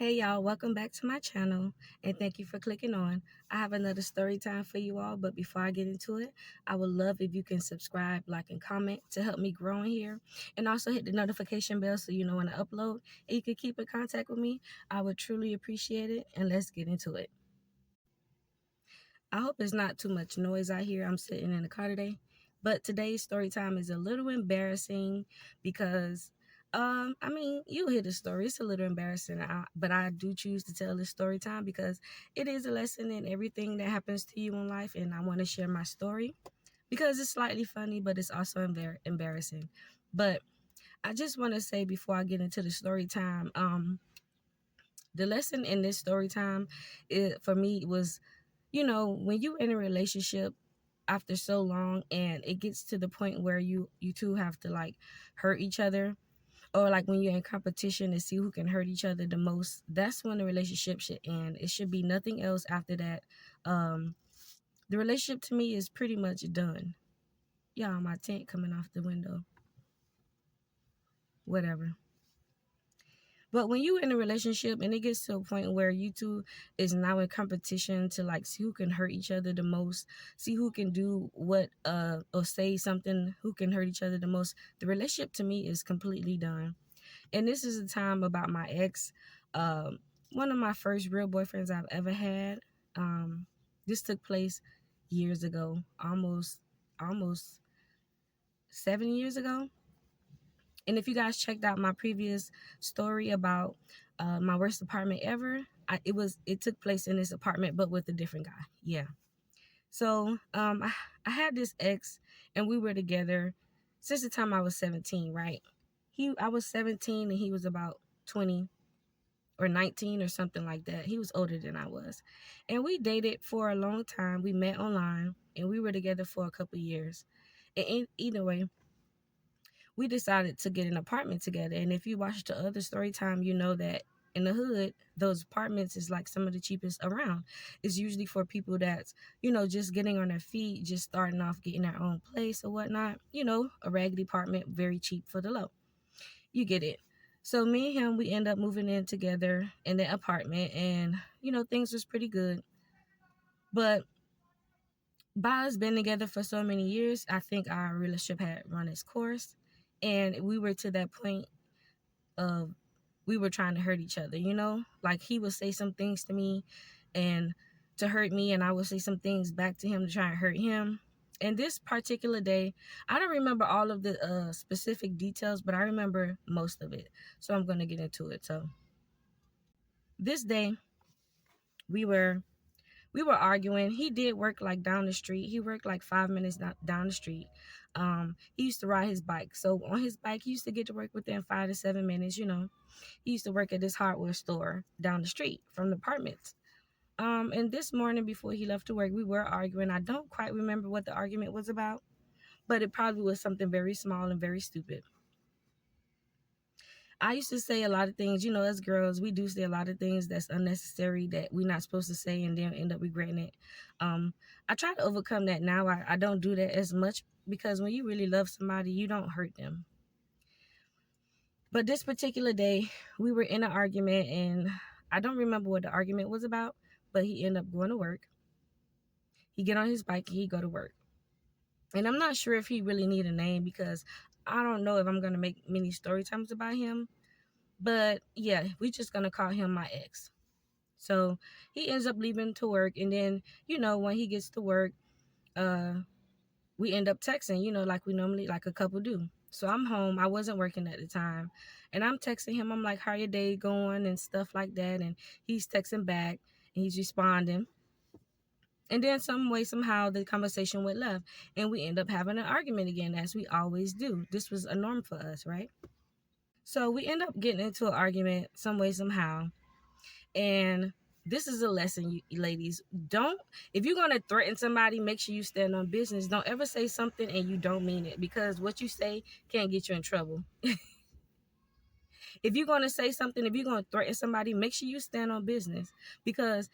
Hey y'all, welcome back to my channel and thank you for clicking on. I have another story time for you all, but before I get into it, I would love if you can subscribe, like, and comment to help me grow in here. And also hit the notification bell so you know when I upload and you can keep in contact with me. I would truly appreciate it, and let's get into it. I hope it's not too much noise out here. I'm sitting in the car today. But today's story time is a little embarrassing because you hear the story. It's a little embarrassing, but I do choose to tell this story time because it is a lesson in everything that happens to you in life, and I want to share my story because it's slightly funny, but it's also embarrassing. But I just want to say before I get into the story time, the lesson in this story time, for me was, when you in a relationship after so long and it gets to the point where you two have to like hurt each other, or like when you're in competition to see who can hurt each other the most, that's when the relationship should end. It should be nothing else after that. The relationship to me is pretty much done. Y'all, my tent coming off the window, whatever. But when you in a relationship and it gets to a point where you two is now in competition to like see who can hurt each other the most, see who can do what or say something who can hurt each other the most, the relationship to me is completely done. And this is a time about my ex, one of my first real boyfriends I've ever had. This took place years ago, almost 7 years ago. And if you guys checked out my previous story about my worst apartment ever, it took place in this apartment, but with a different guy. Yeah. So I had this ex, and we were together since the time I was 17. Right? I was 17, and he was about 20 or 19 or something like that. He was older than I was, and we dated for a long time. We met online, and we were together for a couple years. And either way, we decided to get an apartment together. And if you watch the other story time, you know that in the hood, those apartments is like some of the cheapest around. It's usually for people that's, just getting on their feet, just starting off, getting their own place or whatnot. A raggedy apartment, very cheap for the low. You get it. So me and him, we end up moving in together in the apartment, and things was pretty good. But by us being together for so many years, I think our relationship had run its course, and we were to that point of we were trying to hurt each other. Like he would say some things to me and to hurt me, and I would say some things back to him to try and hurt him. And this particular day, I don't remember all of the specific details, but I remember most of it. So I'm going to get into it. So this day, we were arguing. He did work like down the street. He worked like 5 minutes down the street. He used to ride his bike. So on his bike, he used to get to work within 5 to 7 minutes. He used to work at this hardware store down the street from the apartments. And this morning before he left to work, we were arguing. I don't quite remember what the argument was about, but it probably was something very small and very stupid. I used to say a lot of things, as girls, we do say a lot of things that's unnecessary that we're not supposed to say and then end up regretting it. I try to overcome that now. I don't do that as much because when you really love somebody, you don't hurt them. But this particular day, we were in an argument, and I don't remember what the argument was about, but he ended up going to work. He get on his bike and he go to work. And I'm not sure if he really need a name because I don't know if I'm going to make many story times about him. But yeah, we just going to call him my ex. So he ends up leaving to work. And then, when he gets to work, we end up texting, like we normally, like a couple do. So I'm home. I wasn't working at the time. And I'm texting him. I'm like, how your day going and stuff like that. And he's texting back and he's responding. And then some way, somehow, the conversation went left. And we end up having an argument again, as we always do. This was a norm for us, right? So we end up getting into an argument some way, somehow. And this is a lesson, you ladies. If you're going to threaten somebody, make sure you stand on business. Don't ever say something and you don't mean it, because what you say can get you in trouble. If you're going to say something, if you're going to threaten somebody, make sure you stand on business, because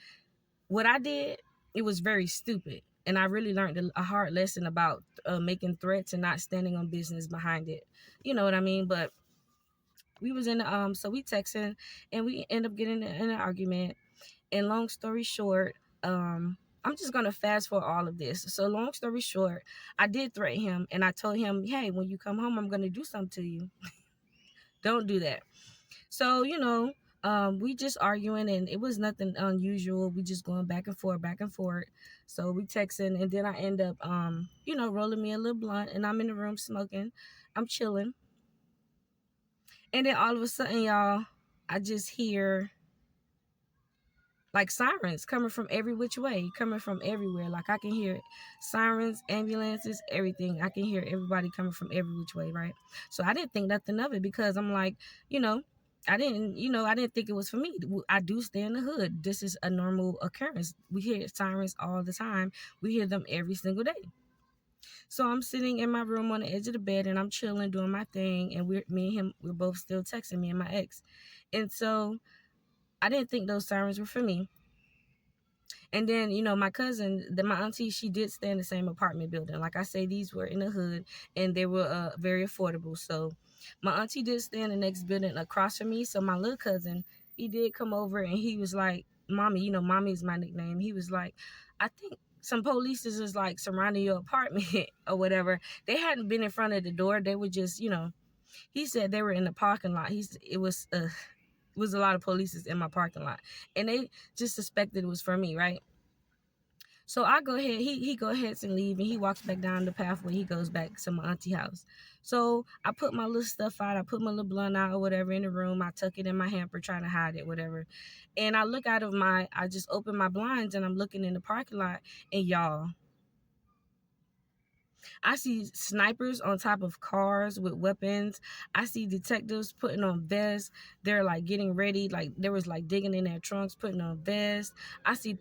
what I did, it was very stupid. And I really learned a hard lesson about making threats and not standing on business behind it. You know what I mean? But We was in the, so we texting, and we end up getting in an argument. And long story short, I'm just gonna fast forward all of this. So long story short, I did threaten him, and I told him, hey, when you come home, I'm gonna do something to you. Don't do that. So, we just arguing, and it was nothing unusual. We just going back and forth, back and forth. So we texting, and then I end up, rolling me a little blunt, and I'm in the room smoking. I'm chilling. And then all of a sudden, y'all, I just hear like sirens coming from every which way, coming from everywhere. Like I can hear sirens, ambulances, everything. I can hear everybody coming from every which way, right? So I didn't think nothing of it, because I'm like, you know, I didn't think it was for me. I do stay in the hood. This is a normal occurrence. We hear sirens all the time. We hear them every single day. So I'm sitting in my room on the edge of the bed, and I'm chilling, doing my thing, and me and him, we're both still texting, me and my ex. And so I didn't think those sirens were for me. And then, my cousin, my auntie, she did stay in the same apartment building. Like I say, these were in the hood, and they were very affordable. So my auntie did stay in the next building across from me. So my little cousin, he did come over, and he was like, Mommy, Mommy is my nickname. He was like, I think some police is like surrounding your apartment or whatever. They hadn't been in front of the door. They were just, he said they were in the parking lot. It was a lot of police in my parking lot, and they just suspected it was for me, right? So I go ahead, he go ahead and leave, and he walks back down the pathway. He goes back to my auntie house. So I put my little stuff out. I put my little blunt out or whatever in the room. I tuck it in my hamper, trying to hide it, whatever. And I just open my blinds, and I'm looking in the parking lot, and y'all, I see snipers on top of cars with weapons. I see detectives putting on vests. They're like getting ready. Like there was like digging in their trunks, putting on vests. I see,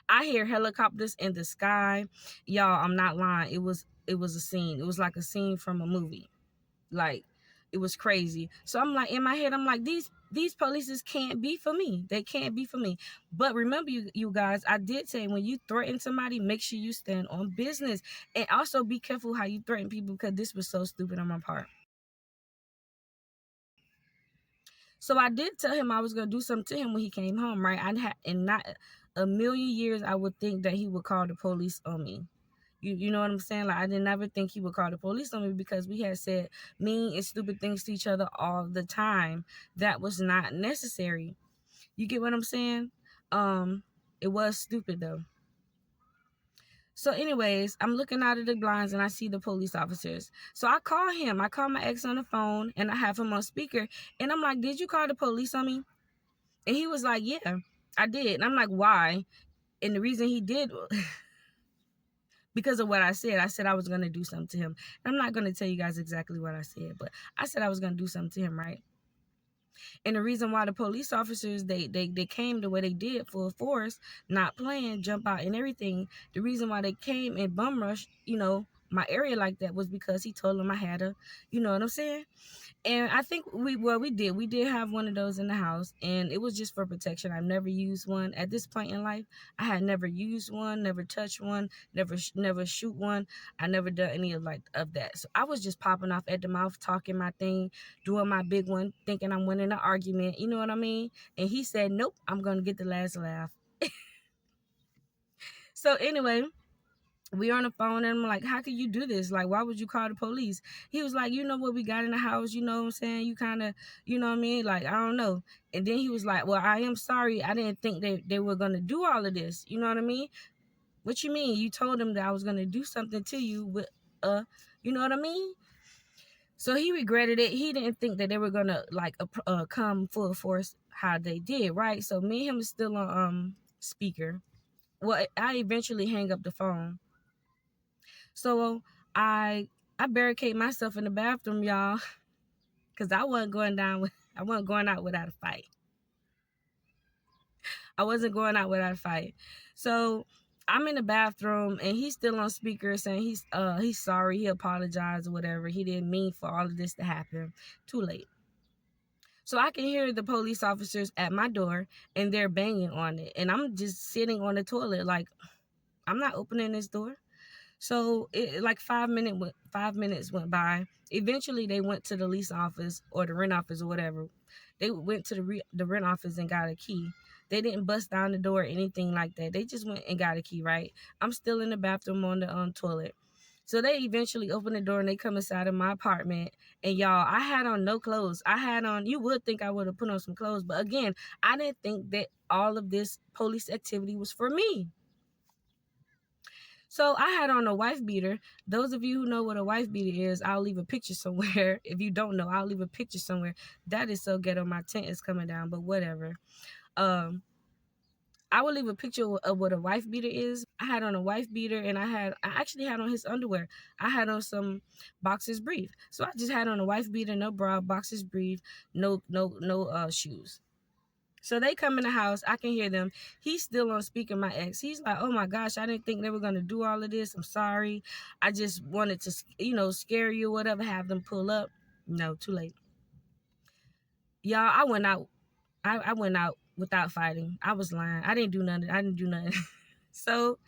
I hear helicopters in the sky. Y'all, I'm not lying. It was a scene. It was like a scene from a movie. Like it was crazy. So I'm like, in my head, I'm like, these polices can't be for me. They can't be for me. But remember, you guys, I did say, when you threaten somebody, make sure you stand on business, and also be careful how you threaten people, because this was so stupid on my part. So I did tell him I was gonna do something to him when he came home, right? And not a million years I would think that he would call the police on me. You know what I'm saying? Like I didn't ever think he would call the police on me, because we had said mean and stupid things to each other all the time. That was not necessary. You get what I'm saying? It was stupid though. So, anyways, I'm looking out of the blinds, and I see the police officers. So I call him. I call my ex on the phone, and I have him on speaker. And I'm like, "Did you call the police on me?" And he was like, "Yeah, I did." And I'm like, "Why?" And the reason he did, because of what I said. I said I was going to do something to him. I'm not going to tell you guys exactly what I said, but I said I was going to do something to him, right? And the reason why the police officers, they came the way they did, full force, not playing, jump out and everything. The reason why they came and bum rushed, my area like that, was because he told them I had a, you know what I'm saying? And I think we did have one of those in the house, and it was just for protection. I've never used one at this point in life. I had never used one, never touched one, never shoot one. I never done any of that. So I was just popping off at the mouth, talking my thing, doing my big one, thinking I'm winning the argument. You know what I mean? And he said, "Nope, I'm gonna get the last laugh." So anyway, we on the phone, and I'm like, "How could you do this? Like, why would you call the police?" He was like, "You know what we got in the house, you know what I'm saying? You kind of, you know what I mean? Like, I don't know." And then he was like, "Well, I am sorry. I didn't think they were going to do all of this." You know what I mean? "What you mean? You told them that I was going to do something to you with, you know what I mean?" So he regretted it. He didn't think that they were going to like come full force how they did, right? So me and him is still on speaker. Well, I eventually hang up the phone. So I barricade myself in the bathroom, y'all, because I wasn't going out without a fight. I wasn't going out without a fight. So I'm in the bathroom, and he's still on speaker saying he's sorry, he apologized or whatever. He didn't mean for all of this to happen. Too late. So I can hear the police officers at my door, and they're banging on it. And I'm just sitting on the toilet like, I'm not opening this door. So like 5 minutes went by. Eventually, they went to the lease office or the rent office or whatever. They went to the rent office and got a key. They didn't bust down the door or anything like that. They just went and got a key. Right. I'm still in the bathroom on the toilet. So they eventually open the door and they come inside of my apartment. And y'all, I had on no clothes. I had on, you would think I would have put on some clothes. But again, I didn't think that all of this police activity was for me. So I had on a wife beater. Those of you who know what a wife beater is, I'll leave a picture somewhere. If you don't know, I'll leave a picture somewhere. That is so ghetto. My tent is coming down, but whatever. Um, I will leave a picture of what a wife beater is. I had on a wife beater, and I actually had on his underwear. I had on some boxers brief. So I just had on a wife beater, no bra, boxers brief, no shoes. So they come in the house. I can hear them. He's still on speaker, my ex. He's like, oh my gosh, I didn't think they were going to do all of this. I'm sorry. I just wanted to, scare you or whatever, have them pull up. No, too late. Y'all, I went out. I went out without fighting. I was lying. I didn't do nothing. I didn't do nothing. So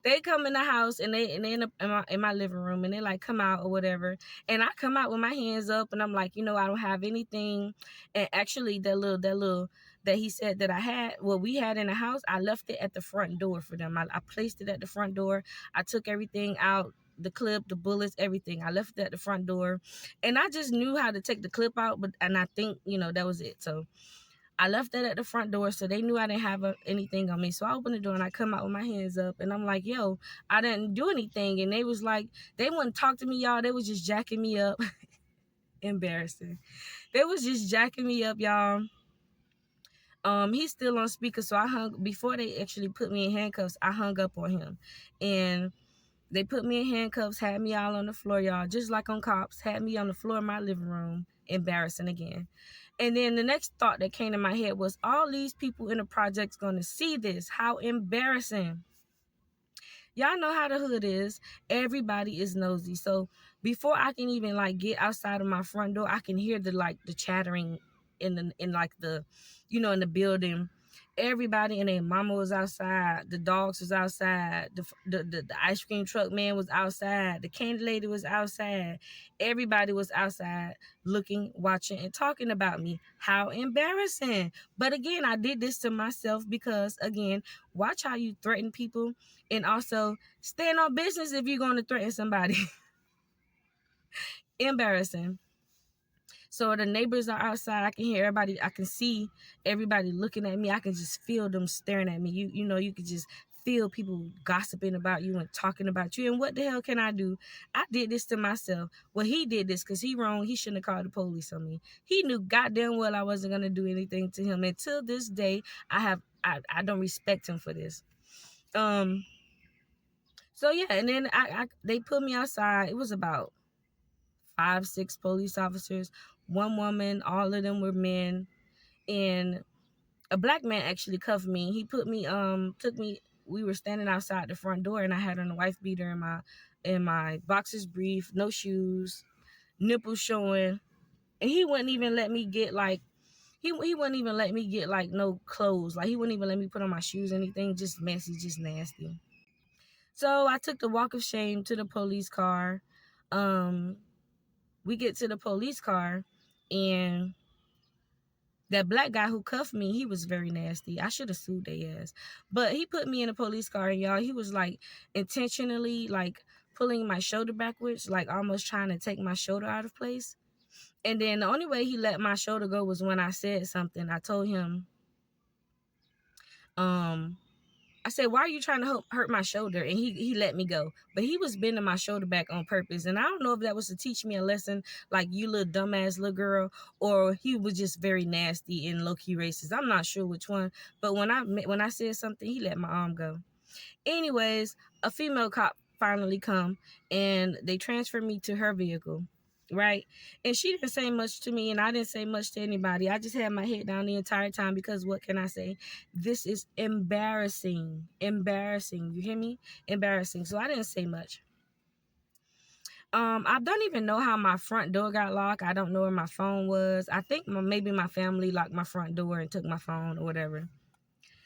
they come in the house and they end up in my living room and they like come out or whatever. And I come out with my hands up and I'm like, I don't have anything. And actually that that he said that I had, what we had in the house, I left it at the front door for them. I placed it at the front door. I took everything out, the clip, the bullets, everything. I left it at the front door. And I just knew how to take the clip out, and I think, that was it. So I left that at the front door, so they knew I didn't have anything on me. So I opened the door and I come out with my hands up and I'm like, yo, I didn't do anything. And they was like, they wouldn't talk to me, y'all. They was just jacking me up. Embarrassing. They was just jacking me up, y'all. He's still on speaker, so before they actually put me in handcuffs, I hung up on him. And they put me in handcuffs, had me all on the floor, y'all, just like on Cops, had me on the floor of my living room. Embarrassing again. And then the next thought that came to my head was, all these people in the project's going to see this. How embarrassing. Y'all know how the hood is. Everybody is nosy. So before I can even like get outside of my front door, I can hear the chattering in the building. Everybody and their mama was outside. The dogs was outside. The ice cream truck man was outside. The candy lady was outside. Everybody was outside looking, watching, and talking about me. How embarrassing. But again, I did this to myself because, again, watch how you threaten people, and also stand on business if you're going to threaten somebody. Embarrassing. So the neighbors are outside. I can hear everybody. I can see everybody looking at me. I can just feel them staring at me. You could just feel people gossiping about you and talking about you. And what the hell can I do? I did this to myself. Well, he did this because he wrong. He shouldn't have called the police on me. He knew goddamn well I wasn't going to do anything to him. Until this day, I don't respect him for this. So yeah, and then they put me outside. It was about 5, 6 police officers, one woman, all of them were men, and a black man actually cuffed me. He took me. We were standing outside the front door, and I had on a wife beater in my boxers brief, no shoes, nipples showing, and he wouldn't even let me get like. He wouldn't even let me get like no clothes. Like he wouldn't even let me put on my shoes, anything. Just messy, just nasty. So I took the walk of shame to the police car. We get to the police car, and that black guy who cuffed me, he was very nasty. I should have sued their ass. But he put me in a police car, and y'all, he was like intentionally like pulling my shoulder backwards, like almost trying to take my shoulder out of place. And then the only way he let my shoulder go was when I said something. I told him, I said, why are you trying to hurt my shoulder? And he let me go. But he was bending my shoulder back on purpose. And I don't know if that was to teach me a lesson, like, you little dumbass little girl, or he was just very nasty and low-key racist. I'm not sure which one. But when I said something, he let my arm go. Anyways, a female cop finally come, and they transferred me to her vehicle. Right. And she didn't say much to me, and I didn't say much to anybody. I just had my head down the entire time because what can I say? This is embarrassing. Embarrassing. You hear me? Embarrassing. So I didn't say much. I don't even know how my front door got locked. I don't know where my phone was. I think maybe my family locked my front door and took my phone or whatever.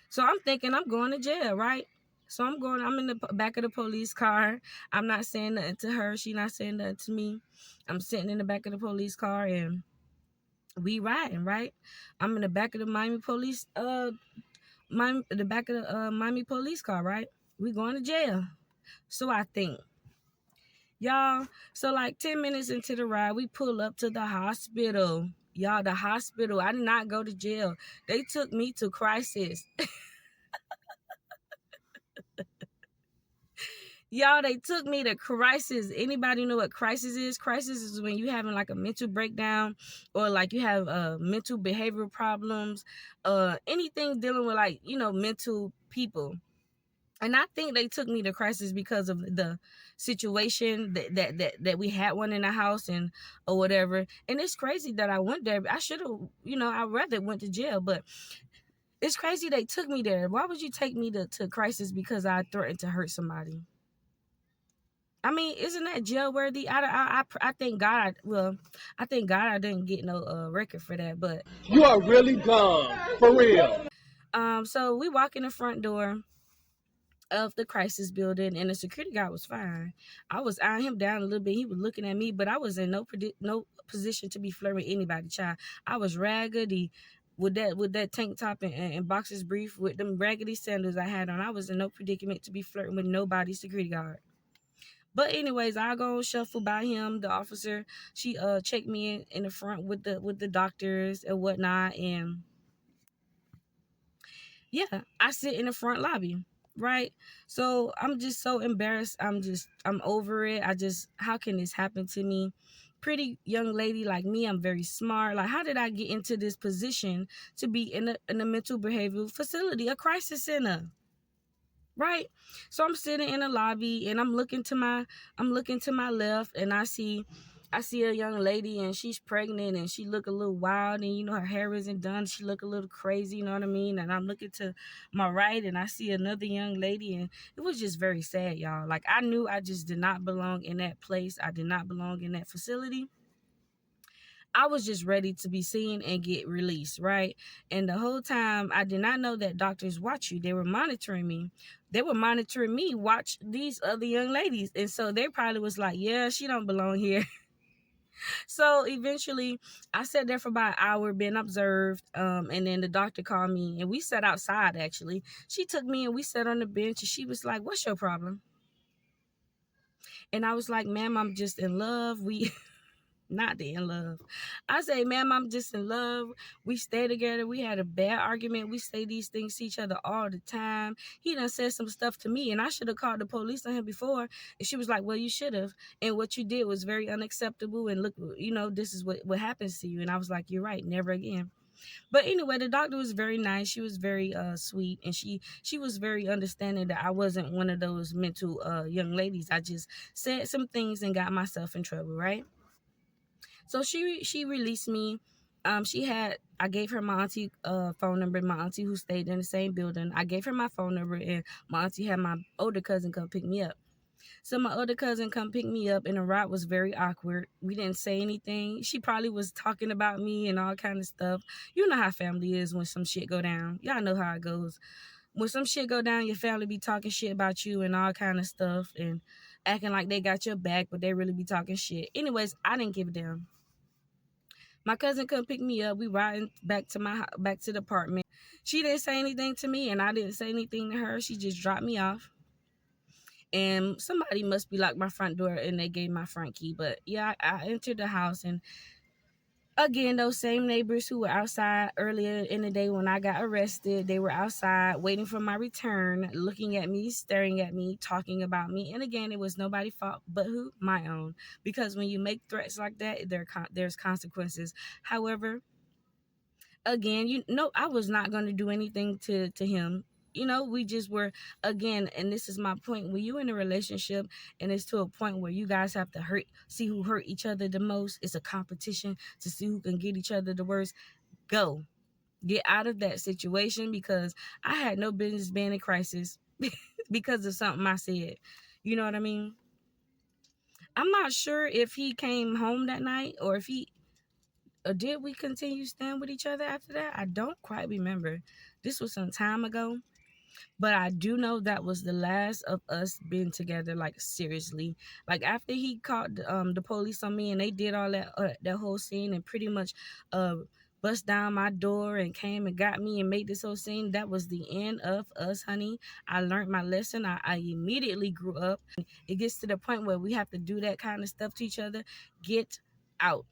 So I'm thinking I'm going to jail, right? So I'm in the back of the police car. I'm not saying nothing to her. She not saying nothing to me. I'm sitting in the back of the police car and we riding, right? I'm in the back of the Miami police car, right? We going to jail. So I think. Y'all, so like 10 minutes into the ride, we pull up to the hospital. Y'all, the hospital. I did not go to jail. They took me to crisis. Y'all, they took me to crisis. Anybody know what crisis is? Crisis is when you having like a mental breakdown or like you have mental behavioral problems, anything dealing with like, mental people. And I think they took me to crisis because of the situation that we had one in the house and or whatever. And it's crazy that I went there. I should have, I rather went to jail, but it's crazy they took me there. Why would you take me to crisis because I threatened to hurt somebody? I mean, isn't that jail worthy? I thank God. Well, I thank God I didn't get no record for that. But You are really dumb, for real. so we walk in the front door of the crisis building, and the security guard was fine. I was eyeing him down a little bit. He was looking at me, but I was in no position to be flirting with anybody. Child, I was raggedy with that tank top and boxers brief with them raggedy sandals I had on. I was in no predicament to be flirting with nobody security guard. But anyways, I go shuffle by him. The officer, she checked me in the front with the doctors and whatnot, and yeah, I sit in the front lobby, right? So I'm just so embarrassed. I'm over it. How can this happen to me? Pretty young lady like me, I'm very smart. Like, how did I get into this position to be in a mental behavioral facility, a crisis center? Right. So I'm sitting in the lobby and I'm looking to my left and I see a young lady and she's pregnant and she look a little wild and her hair isn't done. She look a little crazy, you know what I mean? And I'm looking to my right and I see another young lady and it was just very sad, y'all. Like, I knew I just did not belong in that place. I did not belong in that facility. I was just ready to be seen and get released, right? And the whole time, I did not know that doctors watch you. They were monitoring me. They were monitoring me, watch these other young ladies. And so they probably was like, yeah, she don't belong here. So eventually, I sat there for about an hour being observed. And then the doctor called me and we sat outside, actually. She took me and we sat on the bench and she was like, what's your problem? And I was like, ma'am, I'm just in love. We not in love. I say, ma'am, I'm just in love. We stay together. We had a bad argument. We say these things to each other all the time. He done said some stuff to me, and I should have called the police on him before. And she was like, well, you should have. And what you did was very unacceptable. And look, this is what happens to you. And I was like, you're right. Never again. But anyway, the doctor was very nice. She was very sweet, and she was very understanding that I wasn't one of those mental young ladies. I just said some things and got myself in trouble, right? So she released me. I gave her my auntie phone number, my auntie who stayed in the same building. I gave her my phone number and my auntie had my older cousin come pick me up. So my older cousin come pick me up and the ride was very awkward. We didn't say anything. She probably was talking about me and all kind of stuff. You know how family is when some shit go down. Y'all know how it goes. When some shit go down, your family be talking shit about you and all kind of stuff and acting like they got your back, but they really be talking shit. Anyways, I didn't give a damn. My cousin come pick me up. We riding back to the apartment. She didn't say anything to me, and I didn't say anything to her. She just dropped me off. And somebody must be locked my front door, and they gave my front key. But yeah, I entered the house, and again, those same neighbors who were outside earlier in the day when I got arrested, they were outside waiting for my return, looking at me, staring at me, talking about me. And again, it was nobody's fault but who? My own. Because when you make threats like that, there's consequences. However, again, I was not going to do anything to him. We just were, again, and this is my point. When you in a relationship and it's to a point where you guys have to see who hurt each other the most, it's a competition to see who can get each other the worst. Go. Get out of that situation because I had no business being in crisis because of something I said. You know what I mean? I'm not sure if he came home that night or if he or did we continue staying with each other after that? I don't quite remember. This was some time ago. But I do know that was the last of us being together, like seriously. Like after he called the police on me and they did all that whole scene and pretty much uh bust down my door and came and got me and made this whole scene, that was the end of us, honey. I learned my lesson. I immediately grew up. It gets to the point where we have to do that kind of stuff to each other. Get out,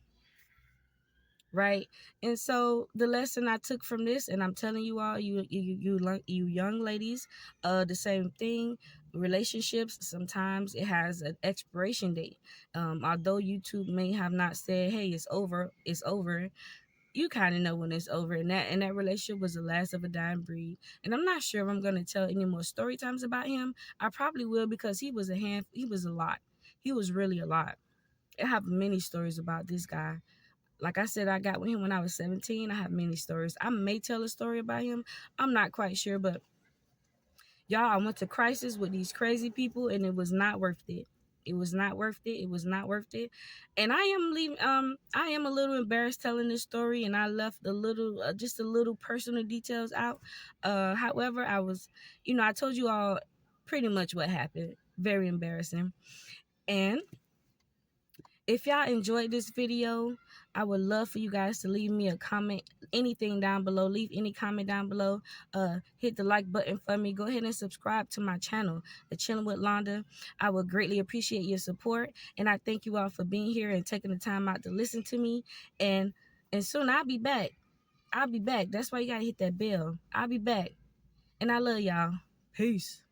right? And so the lesson I took from this, and I'm telling you all, you young ladies, the same thing. Relationships, sometimes it has an expiration date. Although YouTube may have not said, "Hey, it's over," it's over. You kind of know when it's over, and that relationship was the last of a dying breed. And I'm not sure if I'm gonna tell any more story times about him. I probably will, because he was a lot. He was really a lot. I have many stories about this guy. Like I said, I got with him when I was 17. I have many stories. I may tell a story about him. I'm not quite sure, but y'all, I went to crisis with these crazy people, and it was not worth it. It was not worth it. It was not worth it. And I am leaving. I am a little embarrassed telling this story, and I left just a little personal details out. However, I told you all pretty much what happened. Very embarrassing. And if y'all enjoyed this video, I would love for you guys to leave me a comment, anything down below. Leave any comment down below. Hit the like button for me. Go ahead and subscribe to my channel, the Chilling with Londa. I would greatly appreciate your support, and I thank you all for being here and taking the time out to listen to me. And soon I'll be back. I'll be back. That's why you gotta hit that bell. I'll be back, and I love y'all. Peace.